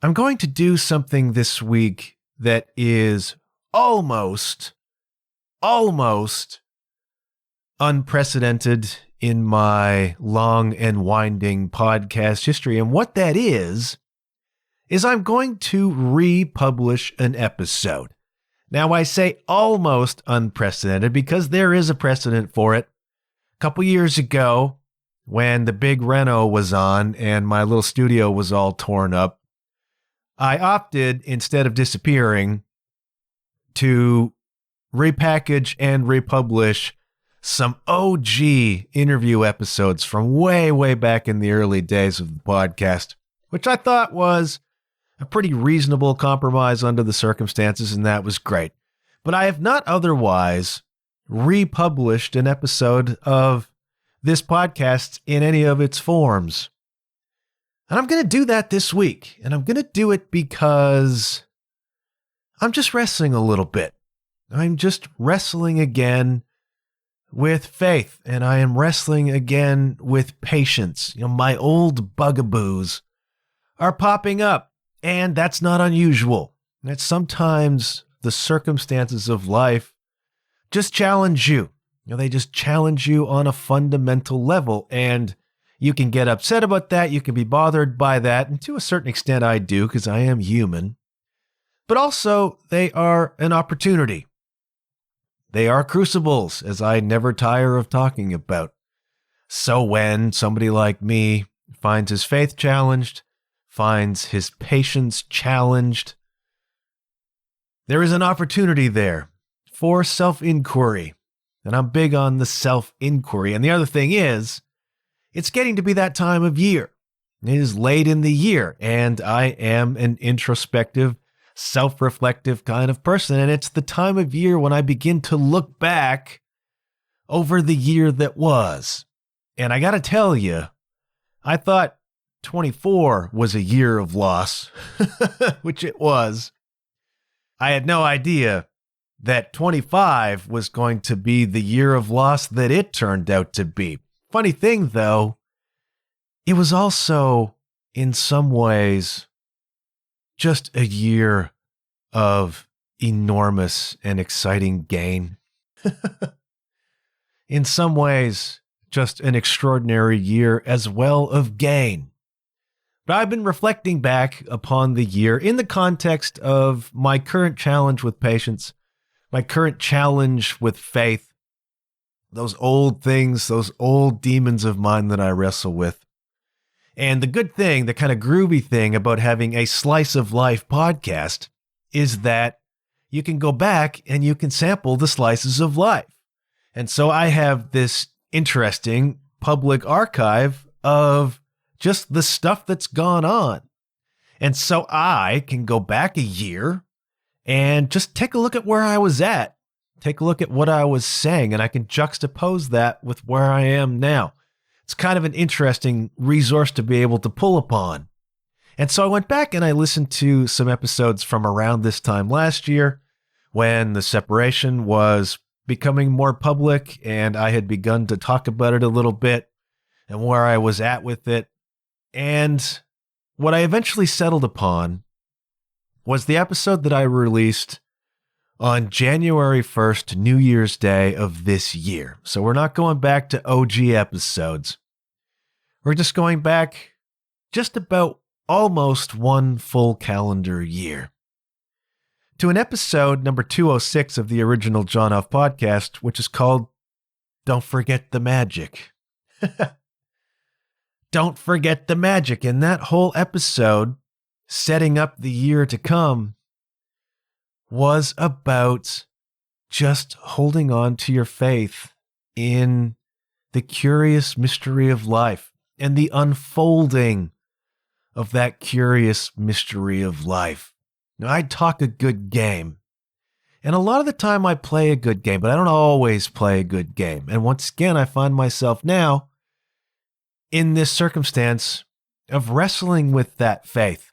I'm going to do something this week that is almost unprecedented in my long and winding podcast history. And what that is I'm going to republish an episode. Now, I say almost unprecedented because there is a precedent for it. A couple years ago, when the big reno was on and my little studio was all torn up, I opted, instead of disappearing, to repackage and republish some OG interview episodes from way back in the early days of the podcast, which I thought was a pretty reasonable compromise under the circumstances, and that was great. But I have not otherwise republished an episode of this podcast in any of its forms. And I'm going to do that this week, and I'm going to do it because I'm just wrestling a little bit. I'm just wrestling again with faith, and I am wrestling again with patience. My old bugaboos are popping up, and that's not unusual. That sometimes the circumstances of life just challenge you. They just challenge you on a fundamental level, and you can get upset about that. You can be bothered by that, and to a certain extent I do, because I am human. But also, they are an opportunity. They are crucibles, as I never tire of talking about. So when somebody like me finds his faith challenged, finds his patience challenged, there is an opportunity there for self-inquiry. And I'm big on the self-inquiry. And the other thing is, it's getting to be that time of year. It is late in the year, and I am an introspective, self-reflective kind of person. And it's the time of year when I begin to look back over the year that was. And I got to tell you, I thought 24 was a year of loss, which it was. I had no idea that 25 was going to be the year of loss that it turned out to be. Funny thing, though, it was also, in some ways, just a year of enormous and exciting gain. In some ways, just an extraordinary year as well of gain. But I've been reflecting back upon the year in the context of my current challenge with patience, my current challenge with faith, those old things, those old demons of mine that I wrestle with. And the good thing, the kind of groovy thing about having a Slice of Life podcast is that you can go back and you can sample the slices of life. And so I have this interesting public archive of just the stuff that's gone on. And so I can go back a year and just take a look at where I was at, take a look at what I was saying, and I can juxtapose that with where I am now. It's kind of an interesting resource to be able to pull upon. And so I went back and I listened to some episodes from around this time last year when the separation was becoming more public and I had begun to talk about it a little bit and where I was at with it. And what I eventually settled upon was the episode that I released on January 1st, New Year's Day of this year. So we're not going back to OG episodes. We're just going back just about almost one full calendar year to an episode number 206 of the original John Huff Podcast, which is called Don't Forget the Magic. Don't forget the magic. And that whole episode, setting up the year to come, was about just holding on to your faith in the curious mystery of life and the unfolding of that curious mystery of life. Now, I talk a good game, and a lot of the time I play a good game, but I don't always play a good game. And once again, I find myself now in this circumstance of wrestling with that faith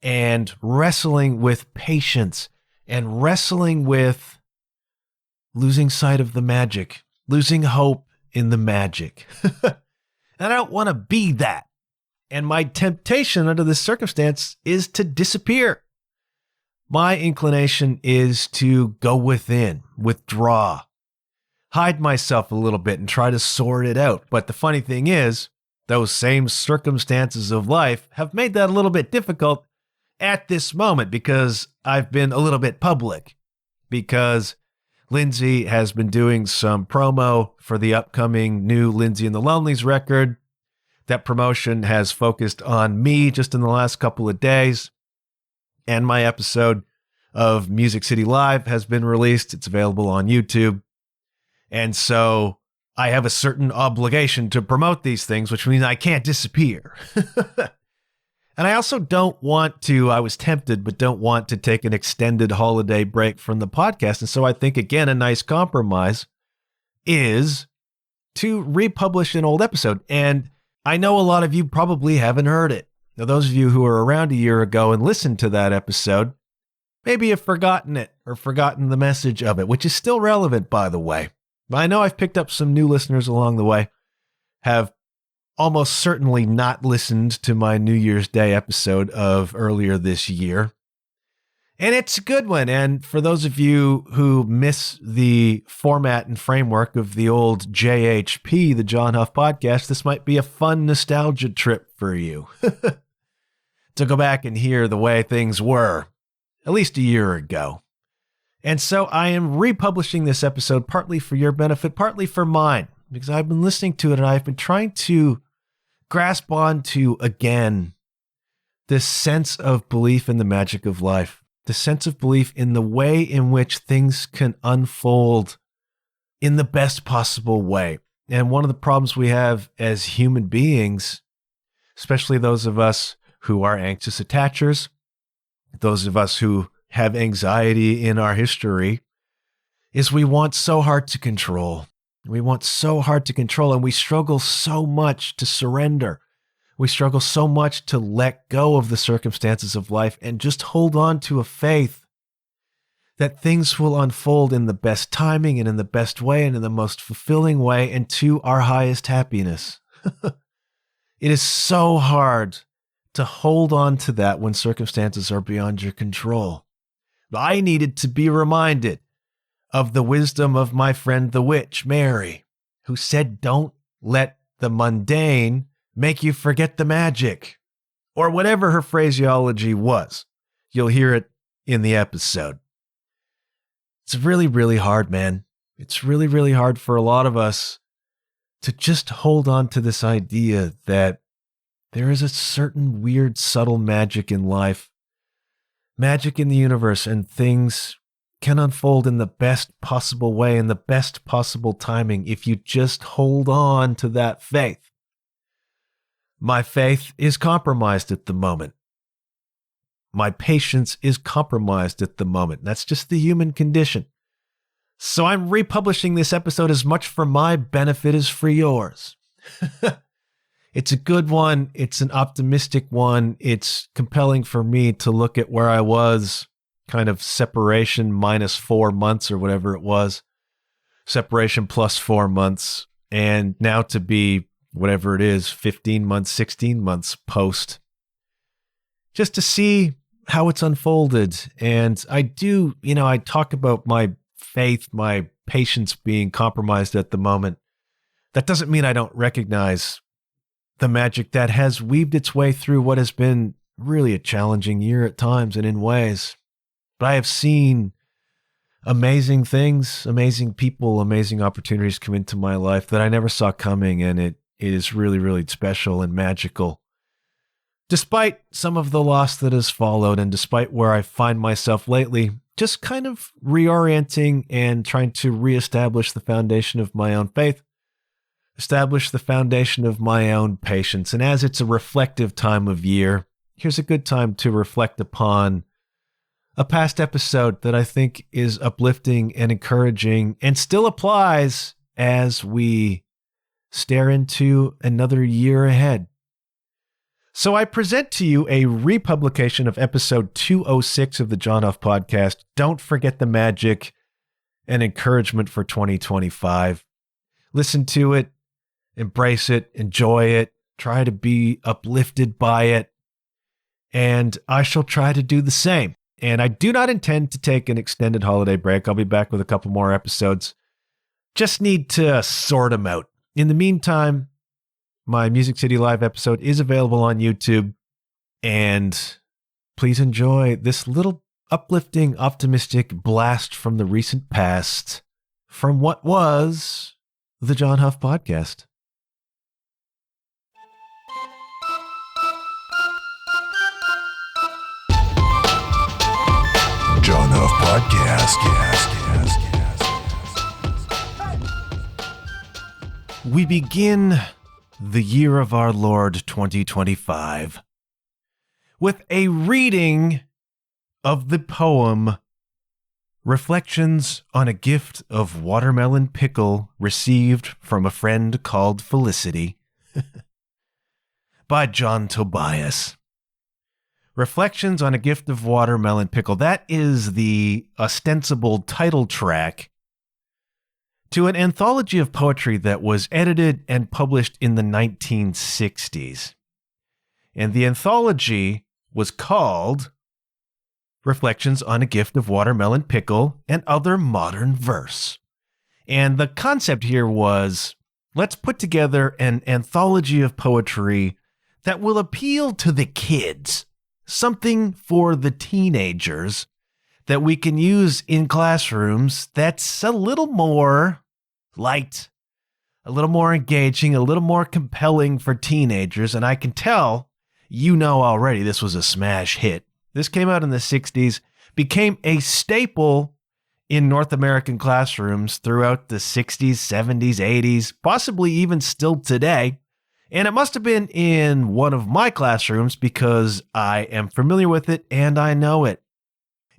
and wrestling with patience and wrestling with losing sight of the magic, losing hope in the magic. And I don't want to be that. And my temptation under this circumstance is to disappear. My inclination is to go within, withdraw, hide myself a little bit and try to sort it out. But the funny thing is, those same circumstances of life have made that a little bit difficult at this moment because I've been a little bit public, because Lindsay has been doing some promo for the upcoming new Lindsay and the Lonelies record. That promotion has focused on me just in the last couple of days. And my episode of Music City Live has been released. It's available on YouTube. And so I have a certain obligation to promote these things, which means I can't disappear. And I also don't want to, I was tempted, but don't want to take an extended holiday break from the podcast. And so I think, again, a nice compromise is to republish an old episode. And I know a lot of you probably haven't heard it. Now, those of you who were around a year ago and listened to that episode, maybe have forgotten it or forgotten the message of it, which is still relevant, by the way. I know I've picked up some new listeners along the way, have almost certainly not listened to my New Year's Day episode of earlier this year. And it's a good one. And for those of you who miss the format and framework of the old JHP, the John Huff Podcast, this might be a fun nostalgia trip for you to go back and hear the way things were at least a year ago. And so I am republishing this episode partly for your benefit, partly for mine, because I've been listening to it and I've been trying to grasp onto, again, this sense of belief in the magic of life, the sense of belief in the way in which things can unfold in the best possible way. And one of the problems we have as human beings, especially those of us who are anxious attachers, those of us who have anxiety in our history, is we want so hard to control. We want so hard to control, and we struggle so much to surrender. We struggle so much to let go of the circumstances of life and just hold on to a faith that things will unfold in the best timing and in the best way and in the most fulfilling way and to our highest happiness. It is so hard to hold on to that when circumstances are beyond your control. I needed to be reminded of the wisdom of my friend the witch, Mary, who said, don't let the mundane make you forget the magic, or whatever her phraseology was. You'll hear it in the episode. It's really, really hard, man. It's really, really hard for a lot of us to just hold on to this idea that there is a certain weird, subtle magic in life, magic in the universe, and things can unfold in the best possible way, in the best possible timing, if you just hold on to that faith. My faith is compromised at the moment. My patience is compromised at the moment. That's just the human condition. So I'm republishing this episode as much for my benefit as for yours. It's a good one. It's an optimistic one. It's compelling for me to look at where I was, kind of separation minus 4 months or whatever it was, separation plus 4 months, and now to be whatever it is, 15 months, 16 months post, just to see how it's unfolded. And I do, I talk about my faith, my patience being compromised at the moment. That doesn't mean I don't recognize the magic that has weaved its way through what has been really a challenging year at times and in ways. But I have seen amazing things, amazing people, amazing opportunities come into my life that I never saw coming, and it is really, really special and magical. Despite some of the loss that has followed, and despite where I find myself lately, just kind of reorienting and trying to reestablish the foundation of my own faith, establish the foundation of my own patience. And as it's a reflective time of year, here's a good time to reflect upon a past episode that I think is uplifting and encouraging and still applies as we stare into another year ahead. So I present to you a republication of episode 206 of the John Huff Podcast. Don't forget the magic and encouragement for 2025. Listen to it, embrace it, enjoy it, try to be uplifted by it, and I shall try to do the same. And I do not intend to take an extended holiday break. I'll be back with a couple more episodes. Just need to sort them out. In the meantime, my Music City Live episode is available on YouTube, and please enjoy this little uplifting, optimistic blast from the recent past from what was the John Huff Podcast. John Huff Podcast. We begin the year of our Lord 2025 with a reading of the poem Reflections on a Gift of Watermelon Pickle Received from a Friend Called Felicity by John Tobias. Reflections on a Gift of Watermelon Pickle. That is the ostensible title track to an anthology of poetry that was edited and published in the 1960s. And the anthology was called Reflections on a Gift of Watermelon Pickle and Other Modern Verse. And the concept here was, let's put together an anthology of poetry that will appeal to the kids. Something for the teenagers that we can use in classrooms that's a little more light, a little more engaging, a little more compelling for teenagers. And I can tell you know already this was a smash hit. This came out in the 60s, became a staple in North American classrooms throughout the 60s, 70s, 80s, possibly even still today. And it must have been in one of my classrooms because I am familiar with it and I know it.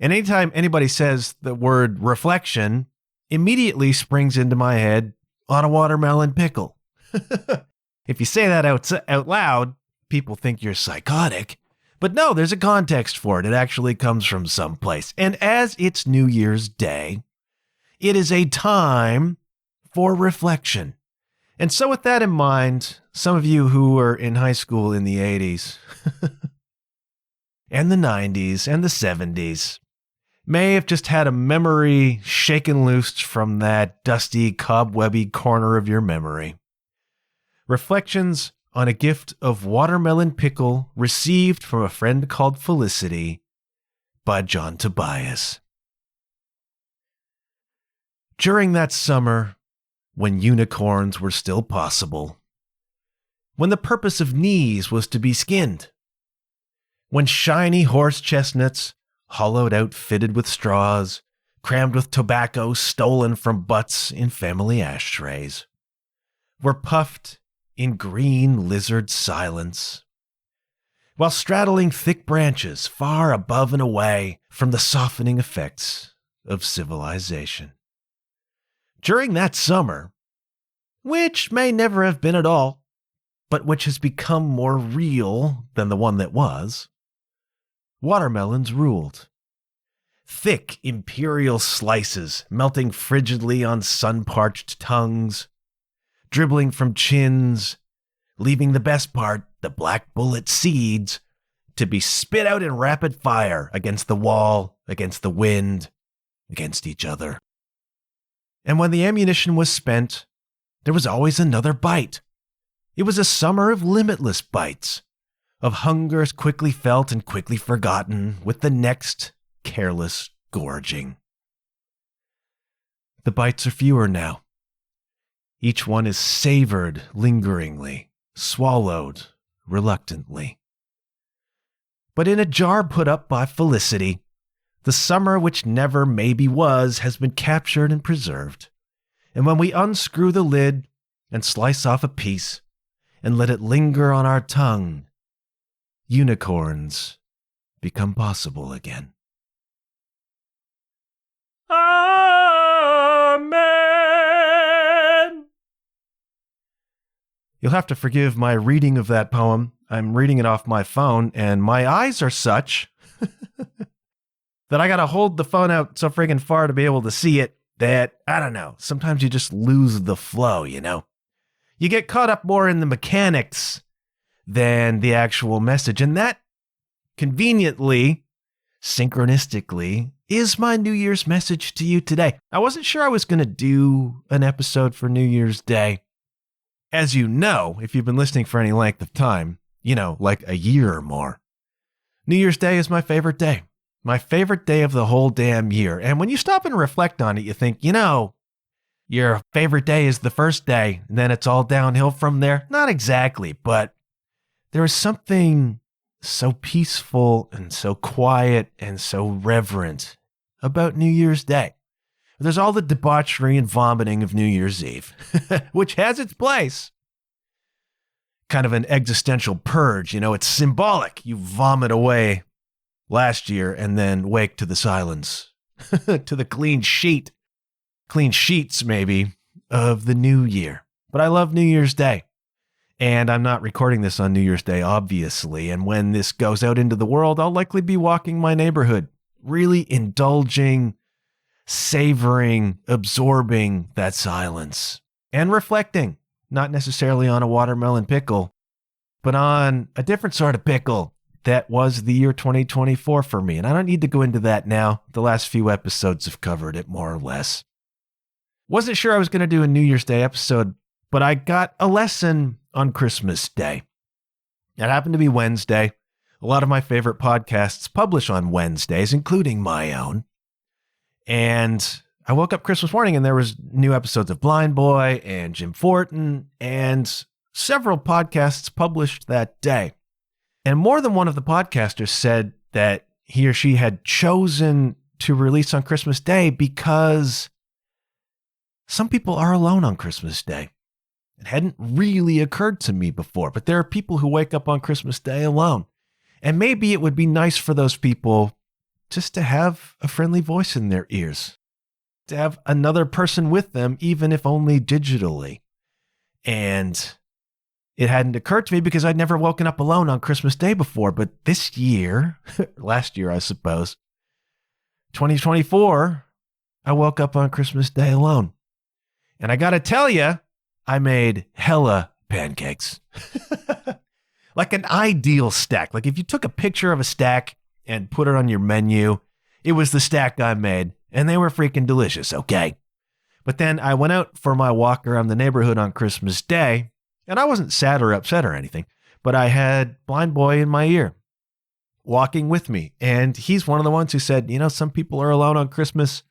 And anytime anybody says the word reflection, immediately springs into my head on a watermelon pickle. If you say that out loud, people think you're psychotic. But no, there's a context for it. It actually comes from someplace. And as it's New Year's Day, it is a time for reflection. And so with that in mind, some of you who were in high school in the 80s and the 90s and the 70s may have just had a memory shaken loose from that dusty, cobwebby corner of your memory. Reflections on a Gift of Watermelon Pickle Received from a Friend Called Felicity by John Tobias. During that summer, when unicorns were still possible, when the purpose of knees was to be skinned, when shiny horse chestnuts, hollowed out fitted with straws, crammed with tobacco stolen from butts in family ashtrays, were puffed in green lizard silence, while straddling thick branches far above and away from the softening effects of civilization. During that summer, which may never have been at all, but which has become more real than the one that was, watermelons ruled. Thick imperial slices melting frigidly on sun-parched tongues, dribbling from chins, leaving the best part, the black bullet seeds, to be spit out in rapid fire against the wall, against the wind, against each other. And when the ammunition was spent, there was always another bite. It was a summer of limitless bites, of hungers quickly felt and quickly forgotten, with the next careless gorging. The bites are fewer now. Each one is savored lingeringly, swallowed reluctantly. But in a jar put up by Felicity, the summer which never maybe was has been captured and preserved. And when we unscrew the lid and slice off a piece and let it linger on our tongue, unicorns become possible again. Amen. You'll have to forgive my reading of that poem. I'm reading it off my phone, and my eyes are such that I gotta hold the phone out so friggin' far to be able to see it that, I don't know, sometimes you just lose the flow, you know? You get caught up more in the mechanics than the actual message. And that conveniently, synchronistically, is my New Year's message to you today. I wasn't sure I was going to do an episode for New Year's Day. As you know, if you've been listening for any length of time, like a year or more, New Year's Day is my favorite day. My favorite day of the whole damn year. And when you stop and reflect on it, you think, your favorite day is the first day, and then it's all downhill from there. Not exactly, but there is something so peaceful and so quiet and so reverent about New Year's Day. There's all the debauchery and vomiting of New Year's Eve, which has its place. Kind of an existential purge, it's symbolic. You vomit away last year and then wake to the silence, to the clean sheets maybe, of the new year. But I love New Year's Day. And I'm not recording this on New Year's Day, obviously. And when this goes out into the world, I'll likely be walking my neighborhood, really indulging, savoring, absorbing that silence, and reflecting, not necessarily on a watermelon pickle, but on a different sort of pickle that was the year 2024 for me. And I don't need to go into that now. The last few episodes have covered it more or less. Wasn't sure I was going to do a New Year's Day episode, but I got a lesson on Christmas Day. It happened to be Wednesday. A lot of my favorite podcasts publish on Wednesdays, including my own. And I woke up Christmas morning and there was new episodes of Blind Boy and Jim Fortin and several podcasts published that day. And more than one of the podcasters said that he or she had chosen to release on Christmas Day because some people are alone on Christmas Day. It hadn't really occurred to me before, but there are people who wake up on Christmas Day alone. And maybe it would be nice for those people just to have a friendly voice in their ears, to have another person with them, even if only digitally. And it hadn't occurred to me because I'd never woken up alone on Christmas Day before. But this year, last year, I suppose, 2024, I woke up on Christmas Day alone. And I got to tell you, I made hella pancakes. Like an ideal stack. Like if you took a picture of a stack and put it on your menu, it was the stack I made. And they were freaking delicious, okay? But then I went out for my walk around the neighborhood on Christmas Day, and I wasn't sad or upset or anything, but I had Blind Boy in my ear walking with me. And he's one of the ones who said, some people are alone on Christmas.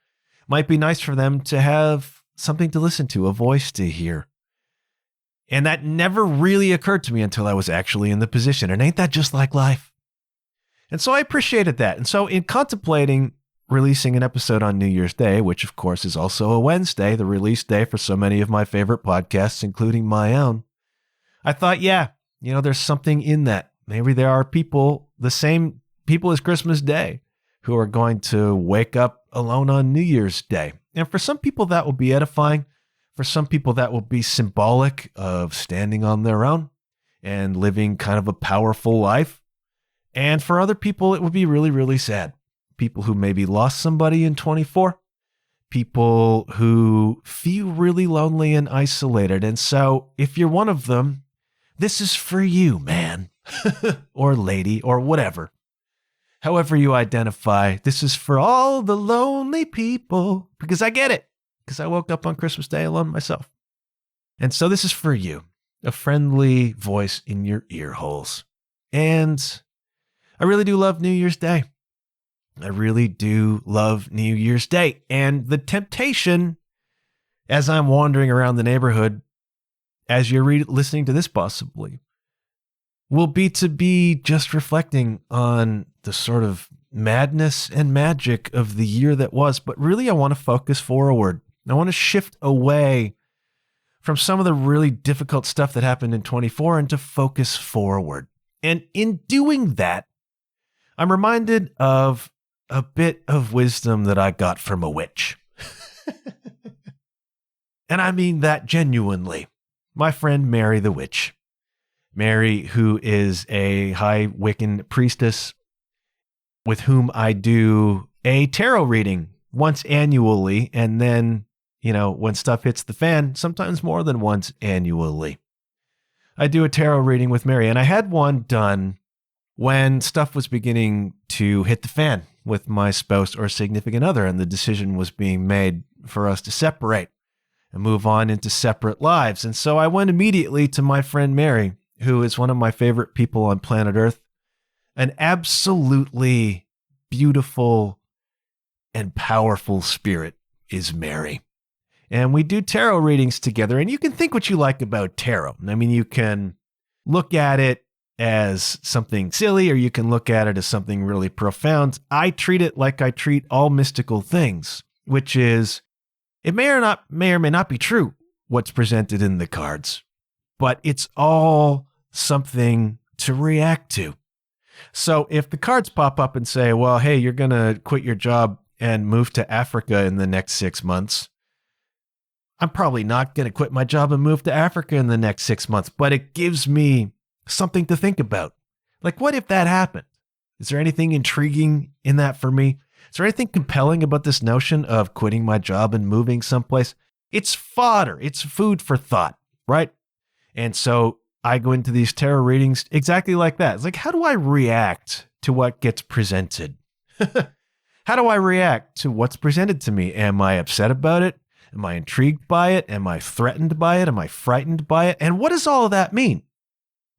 Might be nice for them to have something to listen to, a voice to hear. And that never really occurred to me until I was actually in the position. And ain't that just like life? And so I appreciated that. And so in contemplating releasing an episode on New Year's Day, which of course is also a Wednesday, the release day for so many of my favorite podcasts, including my own, I thought, there's something in that. Maybe there are people, the same people as Christmas Day, who are going to wake up alone on New Year's Day. And for some people, that will be edifying. For some people, that will be symbolic of standing on their own and living kind of a powerful life. And for other people, it would be really, really sad. People who maybe lost somebody in 24. People who feel really lonely and isolated. And so if you're one of them, this is for you, man, or lady, or whatever. However you identify, this is for all the lonely people, because I get it. Because I woke up on Christmas Day alone myself. And so this is for you, a friendly voice in your ear holes. And I really do love New Year's Day. I really do love New Year's Day. And the temptation, as I'm wandering around the neighborhood, as you're listening to this possibly, will be to be just reflecting on the sort of madness and magic of the year that was. But really, I want to focus forward. I want to shift away from some of the really difficult stuff that happened in 24 and to focus forward. And in doing that, I'm reminded of a bit of wisdom that I got from a witch. And I mean that genuinely. My friend Mary the Witch. Mary, who is a high Wiccan priestess with whom I do a tarot reading once annually, and then, when stuff hits the fan, sometimes more than once annually. I do a tarot reading with Mary, and I had one done when stuff was beginning to hit the fan with my spouse or significant other, and the decision was being made for us to separate and move on into separate lives. And so I went immediately to my friend Mary, who is one of my favorite people on planet Earth, an absolutely beautiful and powerful spirit is Mary. And we do tarot readings together, and you can think what you like about tarot. I mean, you can look at it as something silly, or you can look at it as something really profound. I treat it like I treat all mystical things, which is it may or may not be true what's presented in the cards, but it's all something to react to. So if the cards pop up and say, well, hey, you're going to quit your job and move to Africa in the next 6 months, I'm probably not going to quit my job and move to Africa in the next 6 months, but it gives me something to think about. Like, what if that happened? Is there anything intriguing in that for me? Is there anything compelling about this notion of quitting my job and moving someplace? It's fodder. It's food for thought, right? And so I go into these tarot readings exactly like that. It's like, how do I react to what gets presented? How do I react to what's presented to me? Am I upset about it? Am I intrigued by it? Am I threatened by it? Am I frightened by it? And what does all of that mean?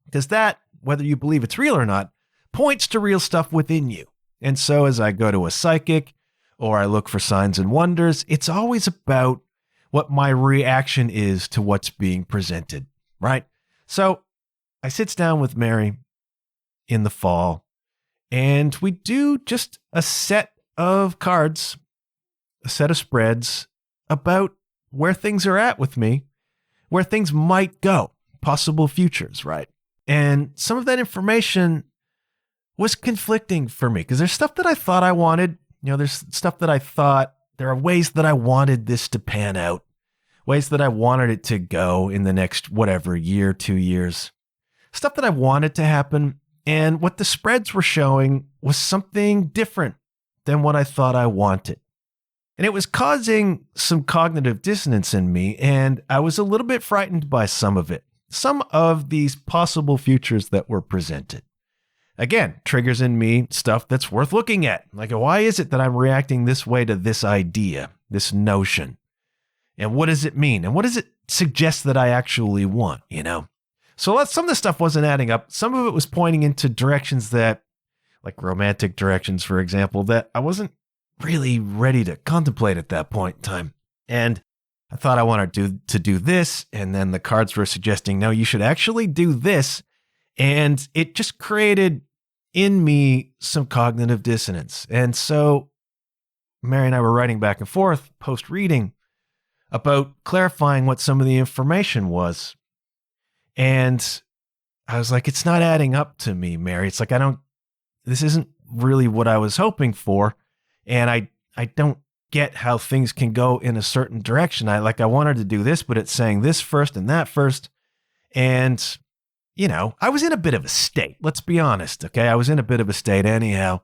Because that, whether you believe it's real or not, points to real stuff within you. And so as I go to a psychic or I look for signs and wonders, it's always about what my reaction is to what's being presented, right? So I sit down with Mary in the fall, and we do just a set of cards, a set of spreads about where things are at with me, where things might go, possible futures, right? And some of that information was conflicting for me because there's stuff that I thought I wanted. There's stuff that I thought, there are ways that I wanted this to pan out, ways that I wanted it to go in the next, whatever, year, 2 years, stuff that I wanted to happen. And what the spreads were showing was something different than what I thought I wanted. And it was causing some cognitive dissonance in me, and I was a little bit frightened by some of it. Some of these possible futures that were presented. Again, triggers in me stuff that's worth looking at. Like, why is it that I'm reacting this way to this idea, this notion? And what does it mean? And what does it suggest that I actually want, So some of the stuff wasn't adding up. Some of it was pointing into directions that, like romantic directions, for example, that I wasn't really ready to contemplate at that point in time. And I thought I wanted to do this, and then the cards were suggesting, no, you should actually do this. And it just created in me some cognitive dissonance. And so Mary and I were writing back and forth post-reading about clarifying what some of the information was. And I was like, it's not adding up to me, Mary. It's like, this isn't really what I was hoping for. And I don't get how things can go in a certain direction. I wanted to do this, but it's saying this first and that first. And, I was in a bit of a state. Let's be honest. Okay. I was in a bit of a state anyhow.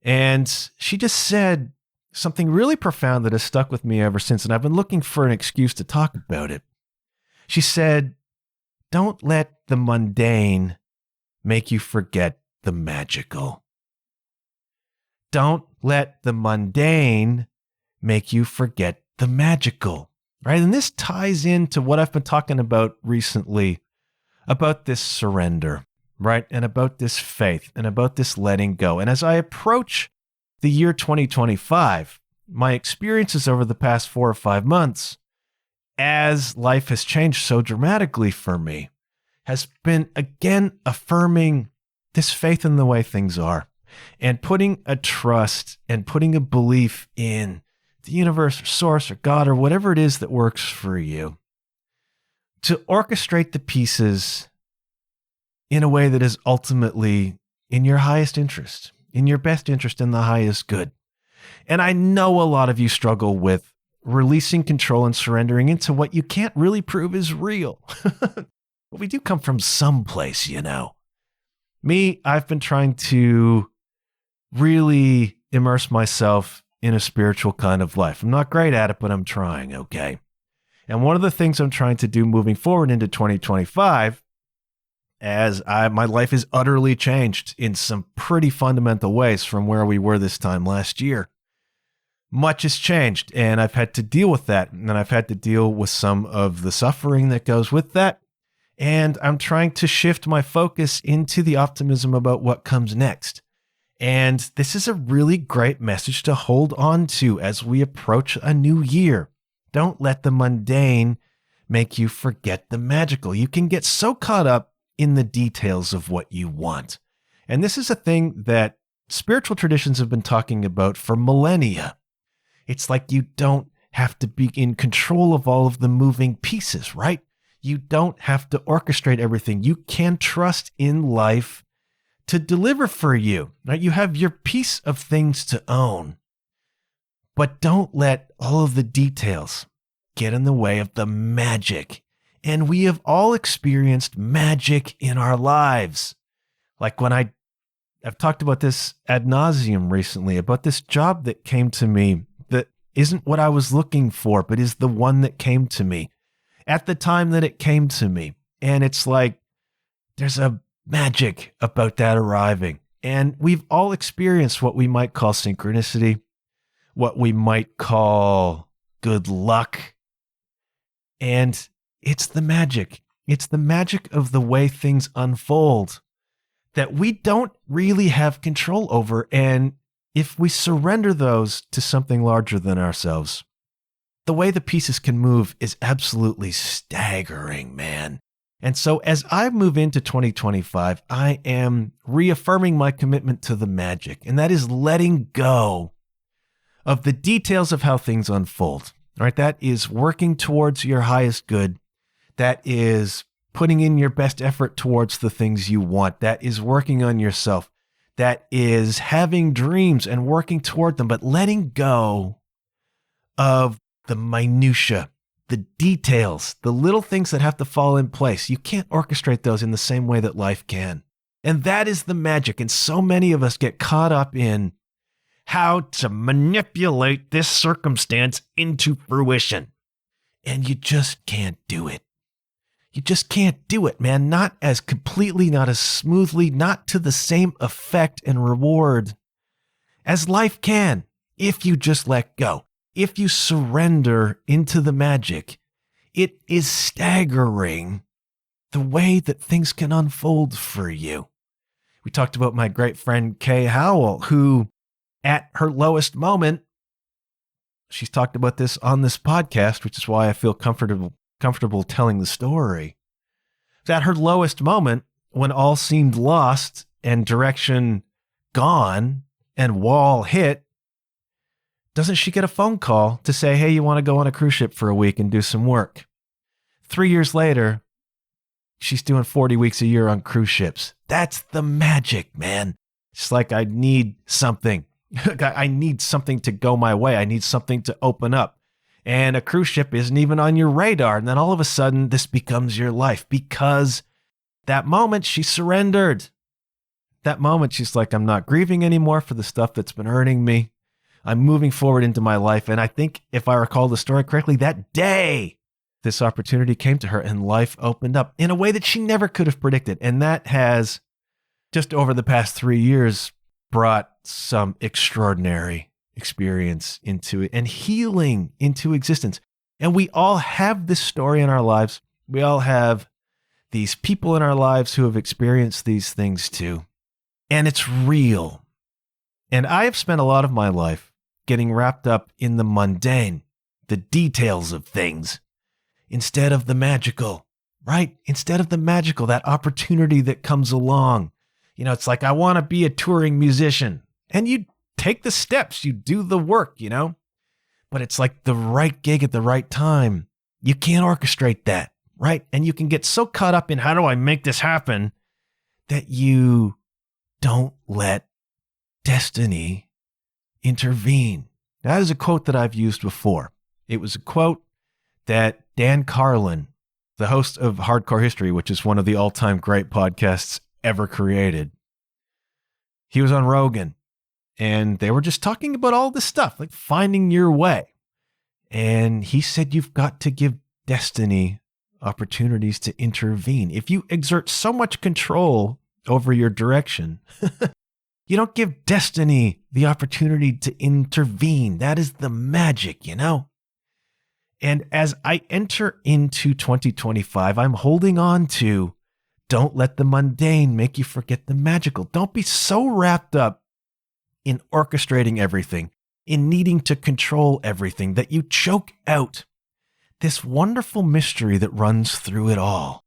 And she just said something really profound that has stuck with me ever since. And I've been looking for an excuse to talk about it. She said, don't let the mundane make you forget the magical. Don't let the mundane make you forget the magical, right? And this ties into what I've been talking about recently, about this surrender, right? And about this faith and about this letting go. And as I approach the year 2025, my experiences over the past 4 or 5 months, as life has changed so dramatically for me, has been again affirming this faith in the way things are and putting a trust and putting a belief in the universe or source or God or whatever it is that works for you to orchestrate the pieces in a way that is ultimately in your highest interest, in your best interest, in the highest good. And I know a lot of you struggle with releasing control and surrendering into what you can't really prove is real. But we do come from someplace, Me, I've been trying to really immerse myself in a spiritual kind of life. I'm not great at it, but I'm trying, okay? And one of the things I'm trying to do moving forward into 2025 as my life is utterly changed in some pretty fundamental ways from where we were this time last year. Much has changed, and I've had to deal with that, and I've had to deal with some of the suffering that goes with that, and I'm trying to shift my focus into the optimism about what comes next. And this is a really great message to hold on to as we approach a new year. Don't let the mundane make you forget the magical. You can get so caught up in the details of what you want. And this is a thing that spiritual traditions have been talking about for millennia. It's like you don't have to be in control of all of the moving pieces, right? You don't have to orchestrate everything. You can trust in life to deliver for you, right? You have your piece of things to own, but don't let all of the details get in the way of the magic. And we have all experienced magic in our lives. Like when I've talked about this ad nauseum recently, about this job that came to me that isn't what I was looking for, but is the one that came to me at the time that it came to me. And it's like, there's a magic about that arriving. And we've all experienced what we might call synchronicity, what we might call good luck. And it's the magic. It's the magic of the way things unfold that we don't really have control over. And if we surrender those to something larger than ourselves, the way the pieces can move is absolutely staggering, man. And so as I move into 2025, I am reaffirming my commitment to the magic, and that is letting go of the details of how things unfold. All right, that is working towards your highest good. That is putting in your best effort towards the things you want. That is working on yourself. That is having dreams and working toward them, but letting go of the minutia, the details, the little things that have to fall in place. You can't orchestrate those in the same way that life can. And that is the magic. And so many of us get caught up in how to manipulate this circumstance into fruition. And you just can't do it. You just can't do it, man. Not as completely, not as smoothly, not to the same effect and reward as life can if you just let go. If you surrender into the magic, it is staggering the way that things can unfold for you. We talked about my great friend Kay Howell, who at her lowest moment, she's talked about this on this podcast, which is why I feel comfortable telling the story. At her lowest moment, when all seemed lost and direction gone and wall hit, doesn't she get a phone call to say, hey, you want to go on a cruise ship for a week and do some work? 3 years later, she's doing 40 weeks a year on cruise ships. That's the magic, man. It's like I need something. I need something to go my way. I need something to open up. And a cruise ship isn't even on your radar. And then all of a sudden, this becomes your life because that moment she surrendered. That moment, she's like, I'm not grieving anymore for the stuff that's been hurting me. I'm moving forward into my life. And I think if I recall the story correctly, that day, this opportunity came to her and life opened up in a way that she never could have predicted. And that has, just over the past 3 years, brought some extraordinary experience into it and healing into existence. And we all have this story in our lives. We all have these people in our lives who have experienced these things too. And it's real. And I have spent a lot of my life getting wrapped up in the mundane, the details of things, instead of the magical, right? Instead of the magical, that opportunity that comes along. You know, it's like, I want to be a touring musician. And you take the steps, you do the work, you know? But it's like the right gig at the right time. You can't orchestrate that, right? And you can get so caught up in how do I make this happen that you don't let destiny intervene. Now, that is a quote that I've used before. It was a quote that Dan Carlin, the host of Hardcore History, which is one of the all-time great podcasts ever created, he was on Rogan, and they were just talking about all this stuff, like finding your way. And he said, you've got to give destiny opportunities to intervene. If you exert so much control over your direction, you don't give destiny the opportunity to intervene. That is the magic, you know? And as I enter into 2025, I'm holding on to don't let the mundane make you forget the magical. Don't be so wrapped up in orchestrating everything, in needing to control everything, that you choke out this wonderful mystery that runs through it all.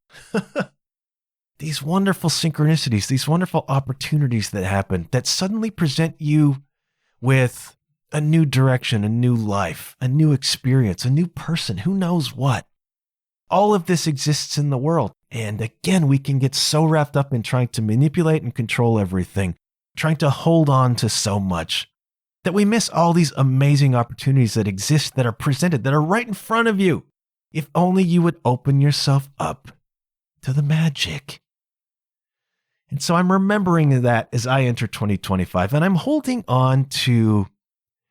These wonderful synchronicities, these wonderful opportunities that happen that suddenly present you with a new direction, a new life, a new experience, a new person, who knows what. All of this exists in the world. And again, we can get so wrapped up in trying to manipulate and control everything, trying to hold on to so much, that we miss all these amazing opportunities that exist, that are presented, that are right in front of you. If only you would open yourself up to the magic. And so I'm remembering that as I enter 2025, and I'm holding on to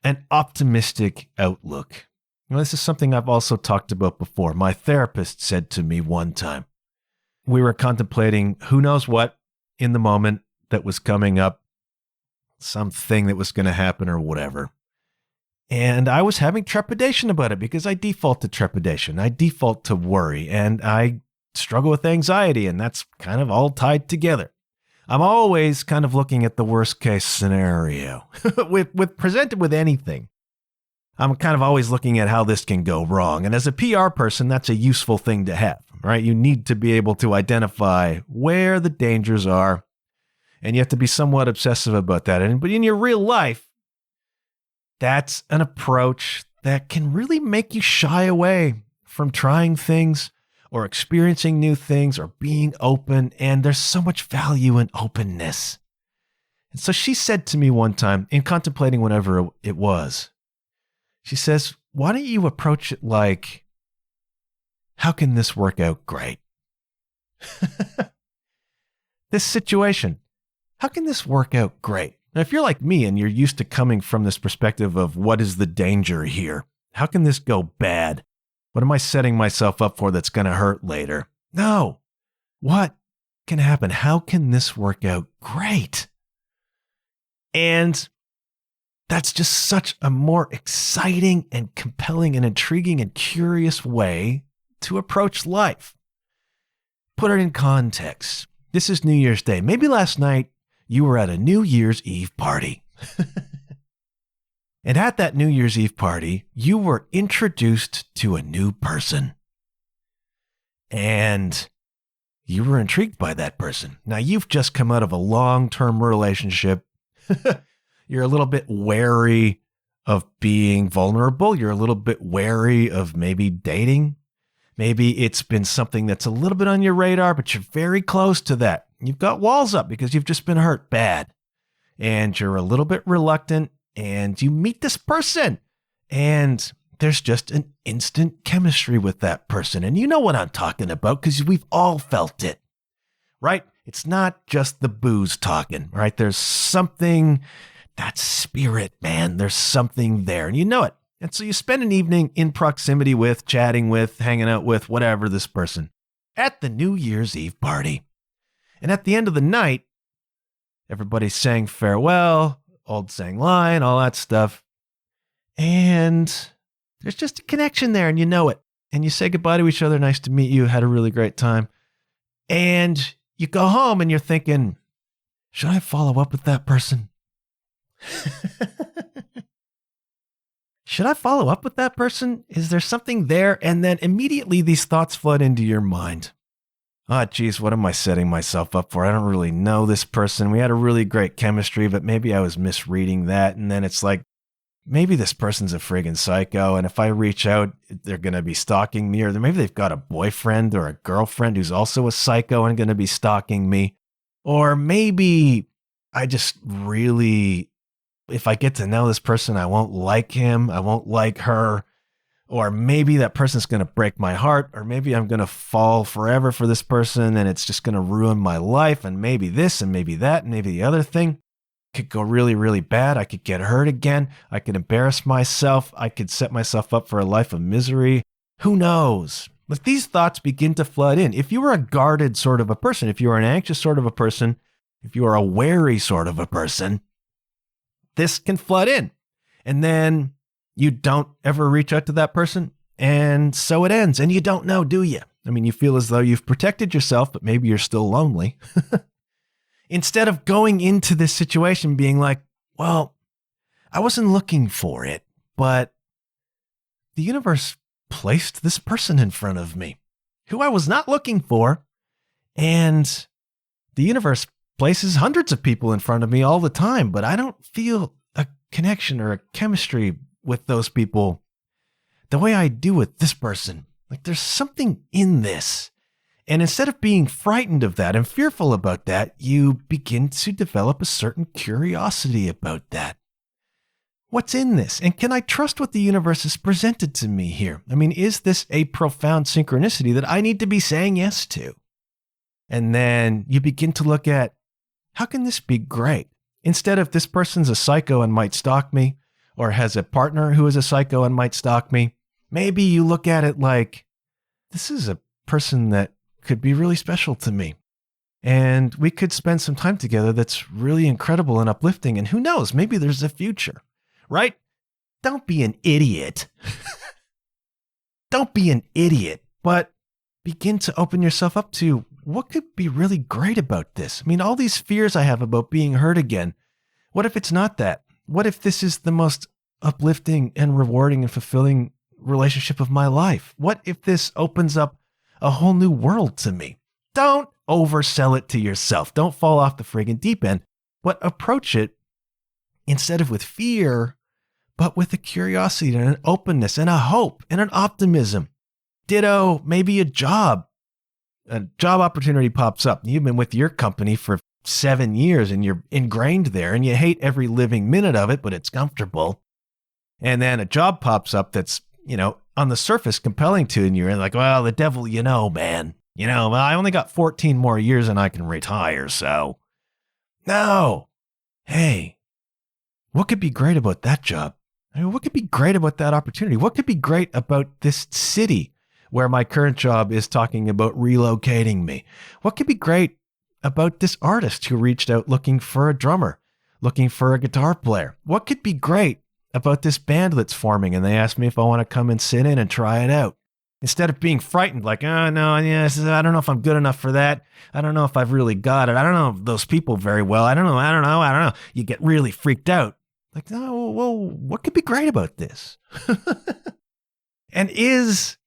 an optimistic outlook. Now, this is something I've also talked about before. My therapist said to me one time, we were contemplating who knows what in the moment that was coming up, something that was going to happen or whatever. And I was having trepidation about it because I default to trepidation. I default to worry, and I struggle with anxiety, and that's kind of all tied together. I'm always kind of looking at the worst case scenario with presented with anything. I'm kind of always looking at how this can go wrong. And as a PR person, that's a useful thing to have, right? You need to be able to identify where the dangers are, and you have to be somewhat obsessive about that. But in your real life, that's an approach that can really make you shy away from trying things or experiencing new things or being open. And there's so much value in openness. And so she said to me one time, in contemplating whatever it was, she says, why don't you approach it like, how can this work out great? This situation, how can this work out great? Now, if you're like me and you're used to coming from this perspective of what is the danger here? How can this go bad? What am I setting myself up for that's going to hurt later? No. What can happen? How can this work out great? And that's just such a more exciting and compelling and intriguing and curious way to approach life. Put it in context. This is New Year's Day. Maybe last night you were at a New Year's Eve party. And at that New Year's Eve party, you were introduced to a new person. And you were intrigued by that person. Now, you've just come out of a long-term relationship. You're a little bit wary of being vulnerable. You're a little bit wary of maybe dating. Maybe it's been something that's a little bit on your radar, but you're very close to that. You've got walls up because you've just been hurt bad. And you're a little bit reluctant, and you meet this person, and there's just an instant chemistry with that person. And you know what I'm talking about because we've all felt it, right? It's not just the booze talking, right? There's something, that spirit, man, there's something there, and you know it. And so you spend an evening in proximity with, chatting with, hanging out with, whatever, this person at the New Year's Eve party. And at the end of the night, everybody's saying farewell, old saying line, all that stuff. And there's just a connection there, and you know it. And you say goodbye to each other. Nice to meet you. Had a really great time. And you go home and you're thinking, should I follow up with that person? Should I follow up with that person? Is there something there? And then immediately these thoughts flood into your mind. Oh, geez, what am I setting myself up for? I don't really know this person. We had a really great chemistry, but maybe I was misreading that. And then it's like, maybe this person's a friggin' psycho. And if I reach out, they're going to be stalking me. Or maybe they've got a boyfriend or a girlfriend who's also a psycho and going to be stalking me. Or maybe I just really, if I get to know this person, I won't like him. I won't like her. Or maybe that person's going to break my heart, or maybe I'm going to fall forever for this person and it's just going to ruin my life. And maybe this and maybe that and maybe the other thing could go really, really bad. I could get hurt again. I could embarrass myself. I could set myself up for a life of misery. Who knows? Like these thoughts begin to flood in. If you were a guarded sort of a person, if you were an anxious sort of a person, if you are a wary sort of a person, this can flood in. And then you don't ever reach out to that person. And so it ends. And you don't know, do you? I mean, you feel as though you've protected yourself, but maybe you're still lonely. Instead of going into this situation being like, well, I wasn't looking for it, but the universe placed this person in front of me who I was not looking for. And the universe places hundreds of people in front of me all the time, but I don't feel a connection or a chemistry with those people the way I do with this person. Like there's something in this. And instead of being frightened of that and fearful about that, you begin to develop a certain curiosity about that. What's in this? And can I trust what the universe has presented to me here? I mean, is this a profound synchronicity that I need to be saying yes to? And then you begin to look at, how can this be great? Instead of this person's a psycho and might stalk me, or has a partner who is a psycho and might stalk me, maybe you look at it like, this is a person that could be really special to me. And we could spend some time together that's really incredible and uplifting. And who knows, maybe there's a future, right? Don't be an idiot. Don't be an idiot, but begin to open yourself up to what could be really great about this. I mean, all these fears I have about being hurt again. What if it's not that? What if this is the most uplifting and rewarding and fulfilling relationship of my life? What if this opens up a whole new world to me? Don't oversell it to yourself. Don't fall off the friggin' deep end, but approach it instead of with fear, but with a curiosity and an openness and a hope and an optimism. Ditto, maybe a job opportunity pops up. You've been with your company for 7 years and you're ingrained there and you hate every living minute of it, but it's comfortable. And then a job pops up that's, on the surface compelling to you, and you're like, well, the devil, man, well, I only got 14 more years and I can retire. So no, hey, what could be great about that job? I mean, what could be great about that opportunity? What could be great about this city where my current job is talking about relocating me? What could be great about this artist who reached out looking for a drummer, looking for a guitar player? What could be great about this band that's forming and they asked me if I want to come and sit in and try it out? Instead of being frightened, like, oh no, yes, I don't know if I'm good enough for that. I don't know if I've really got it. I don't know those people very well. I don't know. You get really freaked out. Like, oh, well, what could be great about this? And is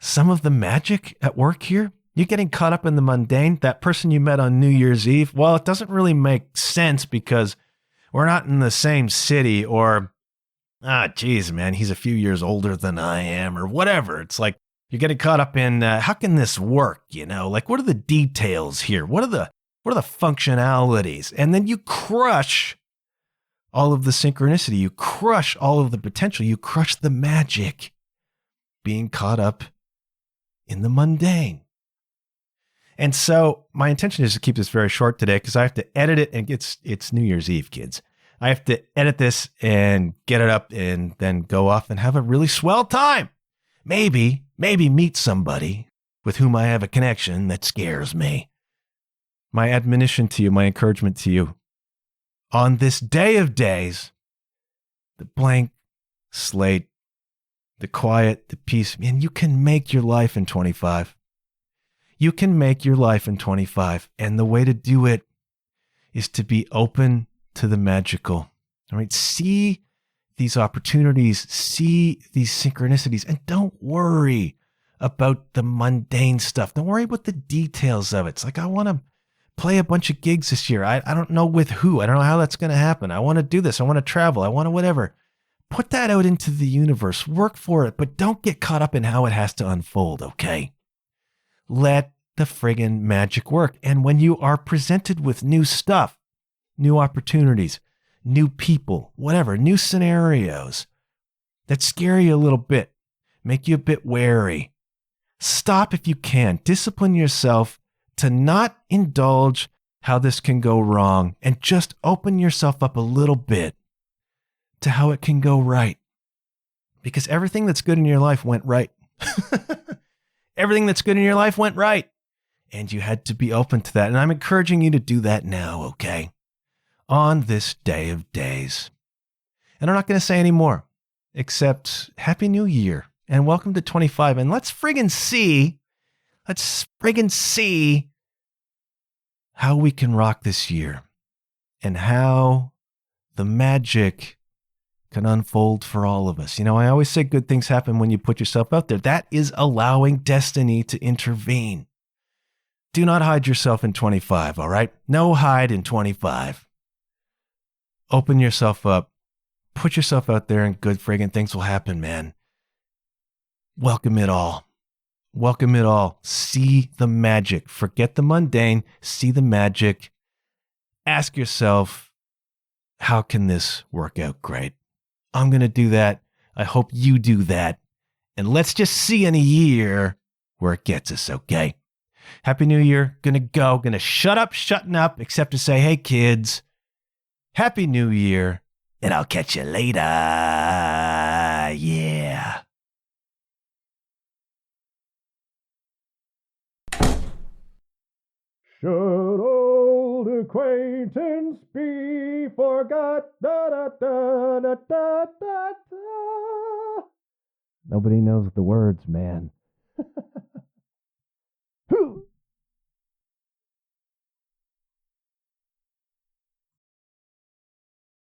some of the magic at work here? You're getting caught up in the mundane. That person you met on New Year's Eve, well, it doesn't really make sense because we're not in the same city, or, geez, man, he's a few years older than I am, or whatever. It's like you're getting caught up in, how can this work? Like, what are the details here? What are the functionalities? And then you crush all of the synchronicity. You crush all of the potential. You crush the magic being caught up in the mundane. And so my intention is to keep this very short today because I have to edit it, and it's New Year's Eve, kids. I have to edit this and get it up and then go off and have a really swell time. Maybe meet somebody with whom I have a connection that scares me. My admonition to you, my encouragement to you, on this day of days, the blank slate, the quiet, the peace, man, you can make your life in 25. You can make your life in 25. And the way to do it is to be open to the magical. All right. See these opportunities, see these synchronicities, and don't worry about the mundane stuff. Don't worry about the details of it. It's like, I want to play a bunch of gigs this year. I don't know with who. I don't know how that's going to happen. I want to do this. I want to travel. I want to whatever. Put that out into the universe. Work for it, but don't get caught up in how it has to unfold, okay? Let the friggin' magic work. And when you are presented with new stuff, new opportunities, new people, whatever, new scenarios that scare you a little bit, make you a bit wary, stop if you can. Discipline yourself to not indulge how this can go wrong, and just open yourself up a little bit to how it can go right. Because everything that's good in your life went right. Everything that's good in your life went right. And you had to be open to that. And I'm encouraging you to do that now, okay? On this day of days. And I'm not going to say any more, except Happy New Year and welcome to 25. And let's friggin' see how we can rock this year and how the magic can unfold for all of us. You know, I always say good things happen when you put yourself out there. That is allowing destiny to intervene. Do not hide yourself in 25, all right? No hide in 25. Open yourself up. Put yourself out there and good friggin' things will happen, man. Welcome it all. Welcome it all. See the magic. Forget the mundane. See the magic. Ask yourself, how can this work out great? I'm going to do that. I hope you do that. And let's just see in a year where it gets us, okay? Happy New Year. Gonna shutting up, except to say, hey, kids, Happy New Year, and I'll catch you later. Yeah. Should old acquaintance be forgot? Da, da, da, da, da, da, da. Nobody knows the words, man.